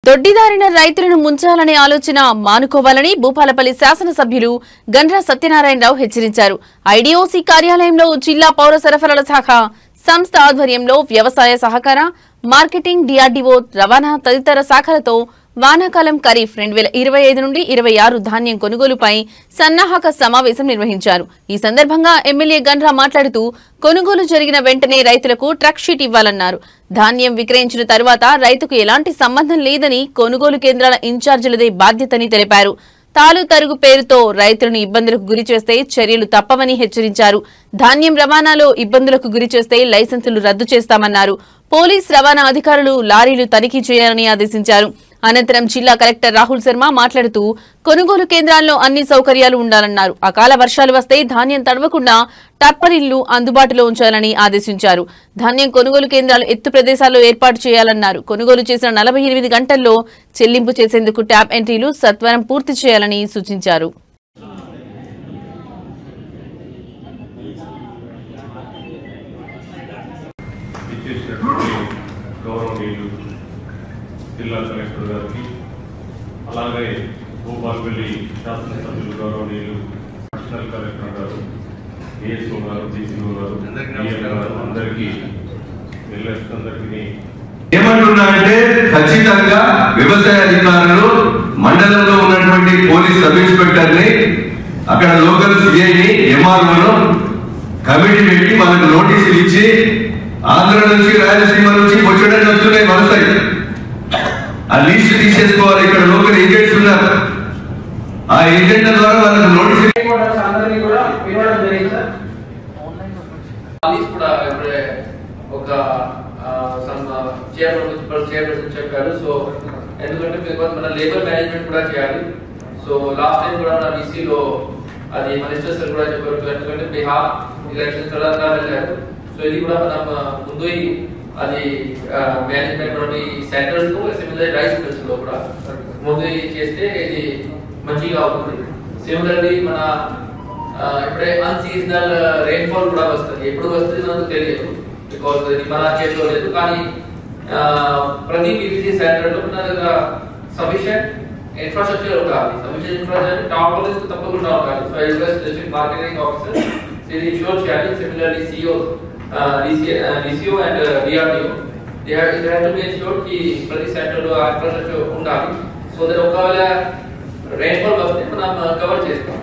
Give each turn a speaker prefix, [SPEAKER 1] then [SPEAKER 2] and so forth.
[SPEAKER 1] దొడ్డిదారిన రైతులను ముంచాలనే ఆలోచన మానుకోవాలని భూపాలపల్లి శాసనసభ్యులు గండ్ర సత్యనారాయణరావు హెచ్చరించారు. ఐడీఓసీ కార్యాలయంలో జిల్లా పౌర సరఫరాల శాఖ సంస్థ ఆధ్వర్యంలో వ్యవసాయ సహకార, మార్కెటింగ్, డిఆర్డీఓ, రవాణా తదితర శాఖలతో వానాకాలం ఖరీఫ్ 2025 నుండి 26 ధాన్యం కొనుగోలుపై సన్నాహక సమావేశం నిర్వహించారు. ఈ సందర్భంగా ఎమ్మెల్యే గండ్ర మాట్లాడుతూ కొనుగోలు జరిగిన వెంటనే రైతులకు ట్రక్ షీట్ ఇవ్వాలన్నారు. ధాన్యం విక్రయించిన తరువాత రైతుకు ఎలాంటి సంబంధం లేదని, కొనుగోలు కేంద్రాల ఇన్ఛార్జీలదే బాధ్యతని తెలిపారు. తాలు తరుగు పేరుతో రైతులను ఇబ్బందులకు గురిచేస్తే చర్యలు తప్పవని హెచ్చరించారు. ధాన్యం రవాణాలో ఇబ్బందులకు గురిచేస్తే లైసెన్సులు రద్దు చేస్తామన్నారు. పోలీస్ రవాణా అధికారులు లారీలు తనిఖీ చేయాలని ఆదేశించారు. అనంతరం జిల్లా కలెక్టర్ రాహుల్ శర్మ మాట్లాడుతూ కొనుగోలు కేంద్రాల్లో అన్ని సౌకర్యాలు ఉండాలన్నారు. అకాల వర్షాలు వస్తే ధాన్యం తడవకుండా టర్పలిన్లు అందుబాటులో ఉంచాలని ఆదేశించారు. ధాన్యం కొనుగోలు కేంద్రాలు ఎత్తు ప్రదేశాల్లో ఏర్పాటు చేయాలన్నారు. కొనుగోలు చేసిన 48 గంటల్లో చెల్లింపు చేసేందుకు ట్యాబ్ ఎంట్రీలు సత్వరం పూర్తి చేయాలని సూచించారు.
[SPEAKER 2] జిల్లా కలెక్టర్ గారికి, అలాగే భూపాలపల్లి శాసనసభ్యులు గౌరవనీయులు అడిషనల్ కలెక్టర్ గారు, ఏఎస్ఓ గారు, డీసీఓ గారు, అందరికీ
[SPEAKER 3] ఏమంటున్నారంటే ఖచ్చితంగా వ్యవసాయ అధికారులు మండలంలో ఉన్నటువంటి పోలీస్ సబ్ ఇన్స్పెక్టర్ ని, అక్కడ లోకల్ సిఐని, ఎంఆర్ఓను కమిటీ పెట్టి మనకు నోటీసులు ఇచ్చి ఆంధ్ర నుంచి రాయలసీమ నుంచి వచ్చేటట్టు వస్తున్నాయి వలసాయి. ఆ లిస్ట్ తీసేసుకోవాలి. ఇక్కడ లోకల్ ఏజెంట్స్ ఉన్నారు. ఆ ఏజెంట్ల ద్వారా వాళ్ళకి నోటీస్
[SPEAKER 4] ఒక చైర్పర్సన్ చెప్పారు. సో ఎందుకంటే మన లేబర్ మేనేజ్మెంట్ కూడా చేయాలి. సో లాస్ట్ టైం కూడా మన బీసీలో అది మినిస్టర్ సార్ కూడా చెప్పారు. ఎందుకంటే బిహార్ ఎలక్షన్ తర్వాత వెళ్ళారు. సో ఇది కూడా మనం ముందు అది మేనేజ్మెంట్ మనకి సెంటర్స్ కు సిమిలర్ రైస్ మిల్స్ లో కూడా ముందు చేస్తే ఇది మంచిగా అవుతుంది. సిమిలర్లీ మన ఇప్పుడే అన్సీజనల్ రెయిన్ఫాల్ కూడా వస్తుంది. ఎప్పుడు వస్తుంది మనకు తెలియదు, బికాస్ ఇది మన చేతిలో లేదు. కానీ ప్రతి పీవీసీ సెంటర్ లో మన దగ్గర సఫిషియెంట్ ఇన్ఫ్రాస్ట్రక్చర్ ఉండాలి. సఫిషియెంట్ ఇన్ఫ్రాస్ట్రక్చర్ టాప్ పోలీస్ తప్పకుండా ఉండాలి. So US district marketing officer ఇది ఇన్షూర్ చేయాలి. Similarly DCO and DRDO, they have to be ensured कि प्रति सेंटर లో ఇన్ఫ్రాస్ట్రక్చర్ ఉండాలి. సో దట్ ఒకవేళ రెయిన్ఫాల్ వస్తే మనం కవర్ చేస్తాం.